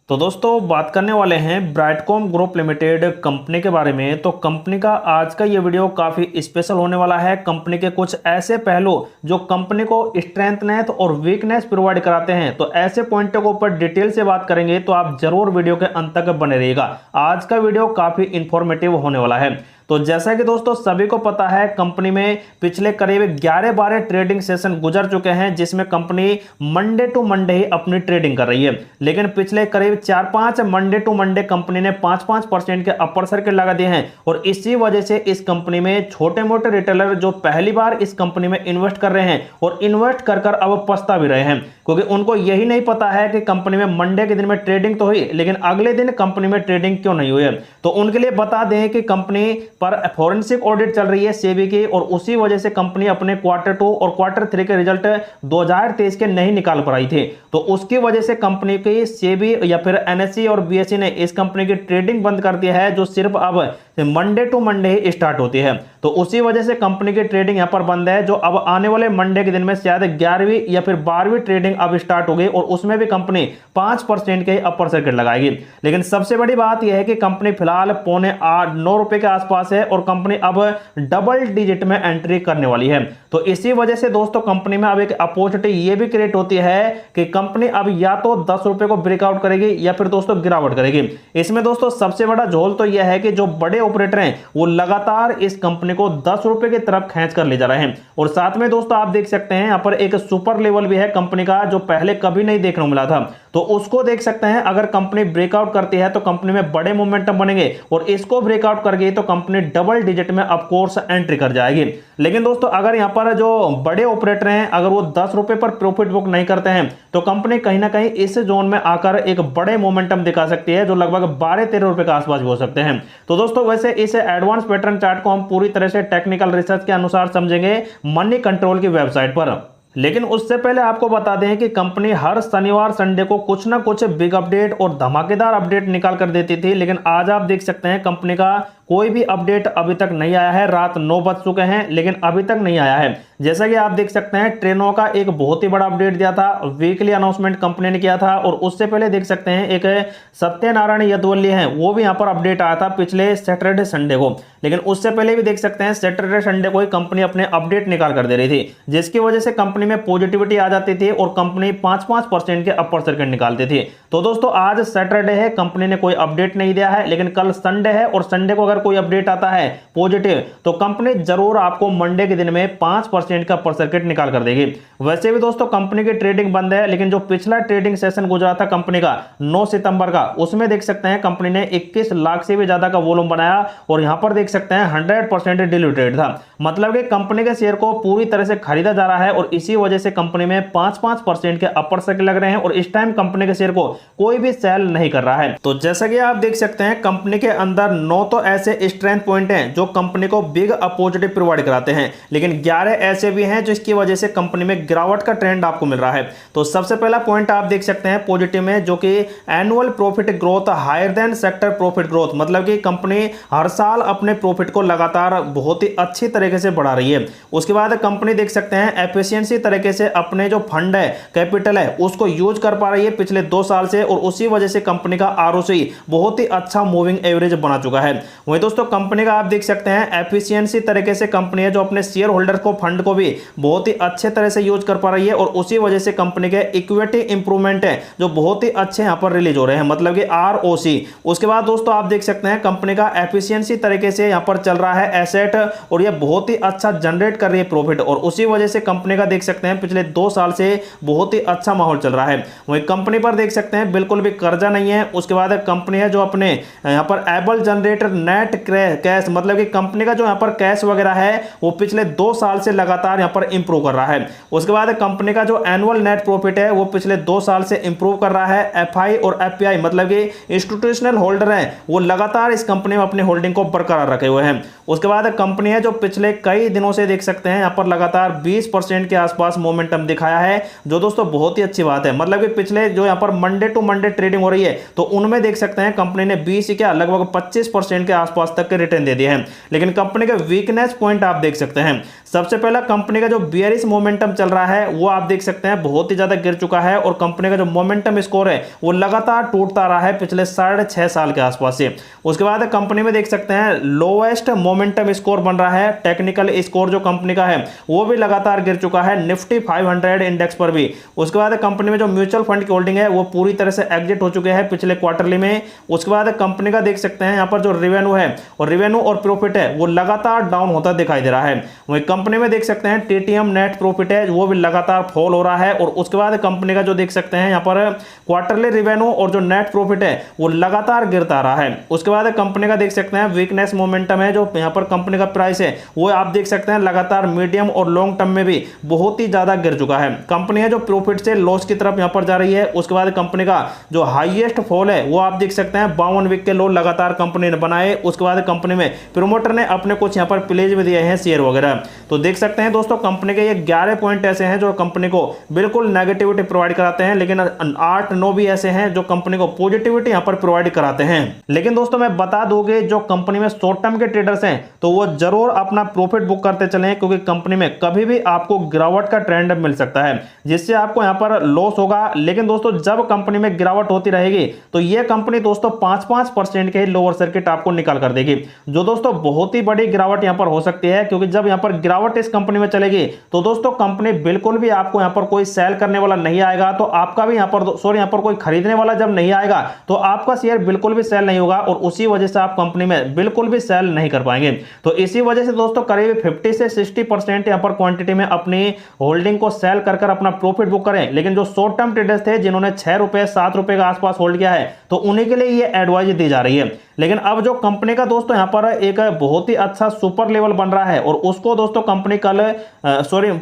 तो दोस्तों बात करने वाले हैं ब्राइटकॉम ग्रुप लिमिटेड कंपनी के बारे में। तो कंपनी का आज का ये वीडियो काफ़ी स्पेशल होने वाला है। कंपनी के कुछ ऐसे पहलू जो कंपनी को स्ट्रेंथनेस और वीकनेस प्रोवाइड कराते हैं, तो ऐसे पॉइंटों के ऊपर डिटेल से बात करेंगे। तो आप जरूर वीडियो के अंत तक बने रहिएगा। आज का वीडियो काफ़ी इंफॉर्मेटिव होने वाला है। तो जैसा कि दोस्तों सभी को पता है, कंपनी में पिछले करीब 11-12 ट्रेडिंग सेशन गुजर चुके हैं, जिसमें कंपनी मंडे टू मंडे ही अपनी ट्रेडिंग कर रही है। लेकिन पिछले करीब 4-5 मंडे टू मंडे कंपनी ने 5-5% के अपर सर्किट लगा दिए हैं। और इसी वजह से इस कंपनी में छोटे मोटे रिटेलर जो पहली बार इस कंपनी में इन्वेस्ट कर रहे हैं और इन्वेस्ट कर कर अब पछता भी रहे हैं, क्योंकि उनको यही नहीं पता है कि कंपनी में मंडे के दिन में ट्रेडिंग तो हुई, लेकिन अगले दिन कंपनी में ट्रेडिंग क्यों नहीं हुई है। तो उनके लिए बता दें कि कंपनी पर फॉरेंसिक ऑडिट चल रही है सेबी की, और उसी वजह से कंपनी अपने Q2 और Q3 के रिजल्ट 2023 के नहीं निकाल पाई थी। तो उसकी वजह से कंपनी की सेबी या फिर NSE और BSE ने इस कंपनी की ट्रेडिंग बंद कर दी है, जो सिर्फ अब मंडे टू मंडे ही स्टार्ट होती है। तो उसी वजह से कंपनी की ट्रेडिंग यहां पर बंद है, जो अब आने वाले मंडे के दिन में शायद 11वीं या फिर 12वीं ट्रेडिंग अब स्टार्ट होगी, और उसमें भी कंपनी 5% के अपर सर्किट लगाएगी। लेकिन सबसे बड़ी बात यह है कि कंपनी फिलहाल ₹9 के आसपास है, और कंपनी अब डबल डिजिट में एंट्री करने वाली है। तो इसी वजह से दोस्तों कंपनी में अब एक अपॉर्चुनिटी ये भी क्रिएट होती है कि कंपनी अब या तो ₹10 को ब्रेकआउट करेगी या फिर दोस्तों गिरावट करेगी। इसमें दोस्तों सबसे बड़ा झोल तो यह है कि जो बड़े ऑपरेटर हैं वो लगातार इस कंपनी को ₹10 की तरफ खींच कर ले जा रहे हैं। और साथ में दोस्तों आप देख सकते हैं यहां पर एक सुपर लेवल भी है कंपनी का, जो पहले कभी नहीं देखने को मिला था। तो उसको देख सकते हैं, अगर कंपनी ब्रेकआउट करती है तो कंपनी में बड़े मोमेंटम बनेंगे, और इसको ब्रेकआउट कर गई तो कंपनी डबल डिजिट में ऑफ कोर्स एंट्री कर जाएगी। लेकिन दोस्तों अगर यहां पर जो बड़े ऑपरेटर हैं अगर वो ₹10 पर प्रॉफिट बुक नहीं करते हैं, तो कंपनी कहीं ना कहीं इस जोन में आकर एक बड़े मोमेंटम दिखा सकती है, जो लगभग ₹12-13 के आसपास भी हो सकते हैं। तो दोस्तों वैसे इस एडवांस पैटर्न चार्ट को हम पूरी तरह से टेक्निकल रिसर्च के अनुसार समझेंगे मनी कंट्रोल की वेबसाइट पर। लेकिन उससे पहले आपको बता दें कि कंपनी हर शनिवार संडे को कुछ ना कुछ बिग अपडेट और धमाकेदार अपडेट निकाल कर देती थी, लेकिन आज आप देख सकते हैं कंपनी का कोई भी अपडेट अभी तक नहीं आया है। रात 9 बज चुके हैं लेकिन अभी तक नहीं आया है। जैसा कि आप देख सकते हैं ट्रेनों का एक बहुत ही बड़ा अपडेट दिया था, वीकली अनाउंसमेंट कंपनी ने किया था, और उससे पहले देख सकते हैं एक सत्यनारायण यदुवल्ली हैं, वो भी यहाँ पर अपडेट आया था पिछले सैटरडे संडे को। लेकिन उससे पहले भी देख सकते हैं सैटरडे संडे को ही कंपनी अपने अपडेट निकाल कर दे रही थी, जिसकी वजह से कंपनी में पॉजिटिविटी आ जाती थी और कंपनी 5-5% के अपर सर्किट निकालती थी। तो दोस्तों आज सैटरडे है, कंपनी ने कोई अपडेट नहीं दिया है, लेकिन कल संडे है, और संडे को अगर कोई अपडेट आता है पॉजिटिव तो कंपनी जरूर आपको मंडे के दिन में 5% का अपर सर्किट निकाल कर देगी। वैसे भी दोस्तों कंपनी की ट्रेडिंग बंद है, लेकिन जो पिछला ट्रेडिंग सेशन गुजरा था कंपनी का 9 सितंबर का, उसमें देख सकते हैं कंपनी ने 21 लाख से भी ज्यादा का वॉल्यूम बनाया, और यहां पर देख सकते हैं 100% डिल्यूटेड था। मतलब कि कंपनी के शेयर को पूरी तरह से खरीदा जा रहा है, और इसी वजह से कंपनी में 5-5% के अपर सर्किट लग रहे हैं, और इस टाइम कंपनी के शेयर को कोई भी सेल नहीं कर रहा है। तो जैसा कि आप देख सकते हैं कंपनी के अंदर 9 तो ऐसे स्ट्रेंथ पॉइंट हैं जो कंपनी को बिग अपॉर्चुनिटी प्रोवाइड कराते हैं, लेकिन 11 ऐसे भी हैं जिसकी वजह से कंपनी में गिरावट का ट्रेंड आपको मिल रहा है। तो सबसे पहला पॉइंट आप देख सकते हैं पॉजिटिव में, जो कि annual profit growth higher than sector profit growth, मतलब कि कंपनी हर साल अपने प्रॉफिट को लगातार बहुत ही अच्छी तरीके से बढ़ा रही है। उसके बाद कंपनी देख सकते हैं एफिशिएंसी तरीके से अपने जो फंड है, कैपिटल है, उसको यूज कर पा रही है पिछले 2 साल से, और उसी वजह से कंपनी का ROCE बहुत ही अच्छा मूविंग एवरेज बना चुका है। वहीं दोस्तों कंपनी का आप देख सकते हैं एफिशिएंसी तरीके से कंपनी है जो अपने शेयर होल्डर को फंड को भी बहुत ही अच्छे तरह से यूज कर पा रही है, और उसी वजह से कंपनी के इक्विटी इंप्रूवमेंट है जो बहुत ही अच्छे यहां पर रिलीज हो रहे हैं, मतलब कि ROC। उसके बाद दोस्तों आप देख सकते हैं कंपनी का एफिशिएंसी तरीके से यहां पर चल रहा है एसेट, और यह बहुत ही अच्छा जनरेट कर रही है प्रॉफिट, और उसी वजह से कंपनी का देख सकते हैं पिछले 2 साल से बहुत ही अच्छा माहौल चल रहा है। वहीं कंपनी पर देख सकते हैं बिल्कुल भी कर्जा नहीं है। उसके बाद कंपनी है जो अपने यहां पर एबल जनरेटर नेट कैश, मतलब कि कंपनी का जो यहां पर कैश वगैरह है वो पिछले 2 साल से लगातार यहां पर इंप्रूव कर रहा है। उसके बाद कंपनी का जो एनुअल नेट प्रॉफिट है वो पिछले 2 साल से इंप्रूव कर रहा है। FI और FPI मतलब कि इंस्टीट्यूशनल होल्डर हैं वो लगातार इस कंपनी में अपनी होल्डिंग को बरकरार रखे हुए हैं। उसके बाद कंपनी है जो पिछले कई दिनों से देख सकते हैं यहां पर लगातार 20% के आसपास मोमेंटम दिखाया है, जो दोस्तों बहुत ही अच्छी बात है। मतलब कि पिछले जो यहां पर मंडे टू मंडे ट्रेडिंग हो रही है तो उनमें देख सकते हैं कंपनी ने 20 क्या लगभग 25% के आसपास आसपास तक के रिटर्न दे दिए हैं। लेकिन कंपनी के वीकनेस पॉइंट आप देख सकते हैं। सबसे पहला कंपनी का जो बियरिश मोमेंटम चल रहा है वो आप देख सकते हैं बहुत ही ज्यादा गिर चुका है और कंपनी का जो मोमेंटम स्कोर है वो लगातार टूटता रहा है पिछले 6.5 साल के आसपास से। उसके बाद कंपनी में देख सकते हैं लोएस्ट मोमेंटम स्कोर बन रहा है। टेक्निकल स्कोर जो कंपनी का है वो भी लगातार गिर चुका है निफ्टी 500 इंडेक्स पर भी। उसके बाद कंपनी में जो म्यूचुअल फंड की होल्डिंग है वो पूरी तरह से एग्जिट हो चुके हैं पिछले क्वार्टरली में। उसके बाद कंपनी का देख सकते हैं यहाँ पर जो रेवेन्यू है और रेवेन्यू और प्रॉफिट है वो लगातार डाउन होता दिखाई दे रहा है। वही कंपनी में देख सकते हैं टीटीएम नेट प्रॉफिट है वो भी लगातार फॉल हो रहा है। और उसके बाद कंपनी का जो देख सकते हैं यहाँ पर क्वार्टरली रेवेन्यू और जो नेट प्रॉफिट है वो लगातार गिरता रहा है। उसके बाद कंपनी का देख सकते हैं वीकनेस मोमेंटम है जो यहाँ पर कंपनी का प्राइस है वो आप देख सकते हैं लगातार मीडियम और लॉन्ग टर्म में भी बहुत ही ज्यादा गिर चुका है। कंपनी है जो प्रॉफिट से लॉस की तरफ यहाँ पर जा रही है। उसके बाद कंपनी का जो हाईएस्ट फॉल है वो आप देख सकते हैं 52 वीक के लो लगातार कंपनी ने बनाए। उसके बाद कंपनी में प्रमोटर ने अपने कुछ यहाँ पर प्लेज भी दिए हैं शेयर वगैरह। तो देख सकते हैं दोस्तों कंपनी के ये 11 पॉइंट ऐसे हैं जो कंपनी को बिल्कुल नेगेटिविटी प्रोवाइड कराते हैं, लेकिन 8-9 भी ऐसे हैं जो कंपनी को पॉजिटिविटी यहाँ पर प्रोवाइड कराते हैं। लेकिन दोस्तों मैं बता दूंगी जो कंपनी में शॉर्ट टर्म के ट्रेडर्स हैं तो वो जरूर अपना प्रॉफिट बुक करते चले, क्योंकि कंपनी में कभी भी आपको गिरावट का ट्रेंड मिल सकता है जिससे आपको यहाँ पर लॉस होगा। लेकिन दोस्तों जब कंपनी में गिरावट होती रहेगी तो ये कंपनी दोस्तों 5% के लोअर सर्किट आपको निकाल कर देगी, जो दोस्तों बहुत ही बड़ी गिरावट यहाँ पर हो सकती है। क्योंकि जब यहाँ पर गिरावट इस कंपनी में चलेगी तो दोस्तों कंपनी बिल्कुल भी आपको यहाँ पर कोई सेल करने वाला नहीं आएगा, तो आपका भी यहाँ पर कोई खरीदने वाला जब नहीं आएगा तो आपका शेयर बिल्कुल भी सेल नहीं होगा और उसी वजह से आप कंपनी में बिल्कुल भी सेल नहीं कर पाएंगे। तो इसी वजह से दोस्तों करीब 50 से 60% यहाँ पर क्वांटिटी में अपनी होल्डिंग को सेल कर अपना प्रॉफिट बुक करें। लेकिन जो शॉर्ट टर्म ट्रेडर्स थे जिन्होंने 6 रुपए 7 रुपए के आसपास होल्ड किया है तो उन्हीं के लिए ये एडवाइस दी जा रही है। लेकिन अब जो कंपनी का दोस्तों यहाँ पर एक बहुत ही अच्छा सुपर लेवल बन रहा है और उसको दोस्तों कंपनी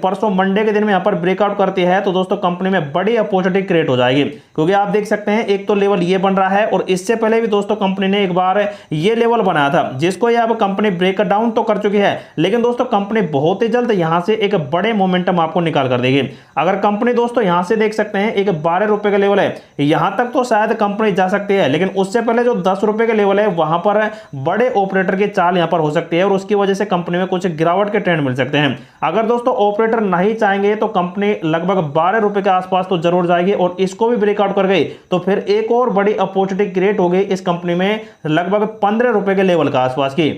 परसों मंडे के दिन में यहाँ पर ब्रेकआउट करती है तो दोस्तों कंपनी में बड़ी अपॉर्चुनिटी क्रिएट हो जाएगी। क्योंकि आप देख सकते हैं एक तो लेवल ये बन रहा है और इससे पहले भी दोस्तों कंपनी ने एक बार ये लेवल बनाया था जिसको ये अब कंपनी ब्रेक डाउन तो कर चुकी है, लेकिन दोस्तों कंपनी बहुत ही जल्द यहां से एक बड़े मोमेंटम आपको निकाल कर देगी। अगर कंपनी दोस्तों यहां से देख सकते हैं एक 12 रुपए का लेवल है, यहां तक तो शायद कंपनी जा सकती है, लेकिन उससे पहले जो 10 रुपए के लेवल है वहां पर बड़े ऑपरेटर की चाल यहां पर हो सकती है और उसकी वजह से कंपनी में कुछ गिरावट के ट्रेंड मिल सकते हैं। अगर दोस्तों ऑपरेटर नहीं चाहेंगे तो कंपनी लगभग 12 रुपए के आसपास तो जरूर जाएगी और इसको भी ब्रेकआउट कर गई तो फिर एक और बड़ी अपॉर्चुनिटी क्रिएट हो गई इस कंपनी में लगभग 15 रुपए के लेवल के आसपास की।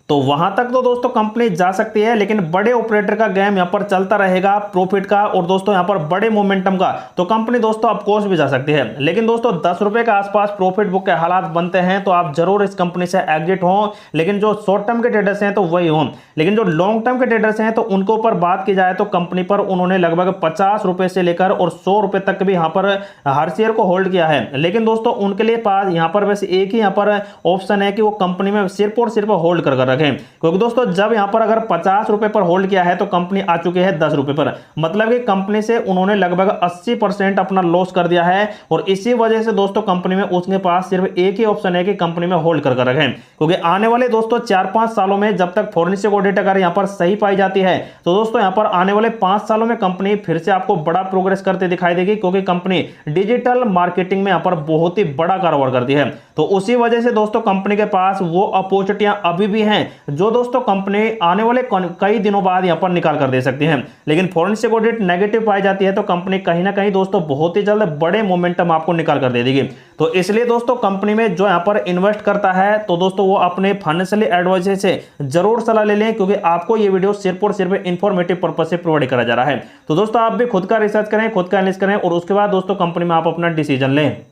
तो वहां तक तो दोस्तों कंपनी जा सकती है, लेकिन बड़े ऑपरेटर का गेम यहां पर चलता रहेगा प्रॉफिट का और दोस्तों यहां पर बड़े मोमेंटम का, तो कंपनी दोस्तों ऑफकोर्स भी जा सकती है। लेकिन दोस्तों 10 रुपए के आसपास प्रॉफिट बुक के हालात बनते हैं तो आप जरूर इस कंपनी से एग्जिट हो। लेकिन जो शॉर्ट टर्म के ट्रेडर्स हैं तो वही हो, लेकिन जो लॉन्ग टर्म के ट्रेडर्स हैं तो उनके ऊपर बात की जाए तो कंपनी पर उन्होंने लगभग 50 रुपए से लेकर और 100 रुपए तक भी यहां पर हर शेयर को होल्ड किया है। लेकिन दोस्तों उनके लिए पास यहां पर बस एक ही यहां पर ऑप्शन है कि वो कंपनी में सिर्फ और सिर्फ होल्ड कर रखें, क्योंकि दोस्तों जब यहां पर अगर 50 रुपए पर होल्ड किया है तो कंपनी आ चुकी है 10 रुपए पर, मतलब कि कंपनी से उन्होंने लगभग 80% अपना लॉस कर दिया है। और इसी वजह से दोस्तों कंपनी में उसके पास सिर्फ एक ही ऑप्शन है कि कंपनी में होल्ड कर रखें, क्योंकि आने वाले दोस्तों 4-5 सालों में जब तक फॉरेंसिक ऑडिट अगर यहां पर सही पाई जाती है तो दोस्तों यहां पर आने वाले 5 सालों में कंपनी फिर से आपको बड़ा प्रोग्रेस करते दिखाई देगी, क्योंकि कंपनी डिजिटल मार्केटिंग में यहां पर बहुत ही बड़ा कारोबार करती है। तो उसी वजह से दोस्तों कंपनी के पास वो अपॉर्चुनिटियां अभी भी हैं जो दोस्तों कंपनी आने वाले कई दिनों बाद यहां पर निकाल कर दे सकती है। लेकिन फॉरेंसिक ऑडिट नेगेटिव पाई जाती है तो कंपनी कहीं ना कहीं दोस्तों बहुत ही जल्द बड़े मोमेंटम आपको निकाल कर दे देगी। तो इसलिए दोस्तों कंपनी में जो यहां पर इन्वेस्ट करता है तो दोस्तों वो अपने फाइनेंशियल एडवाइजर से जरूर सलाह ले लें, क्योंकि आपको ये वीडियो सिर्फ और सिर्फ इंफॉर्मेटिव पर्पज से प्रोवाइड करा जा रहा है। तो दोस्तों आप भी खुद का रिसर्च करें, खुद का एनालिसिस करें और उसके बाद दोस्तों कंपनी में आप अपना डिसीजन लें।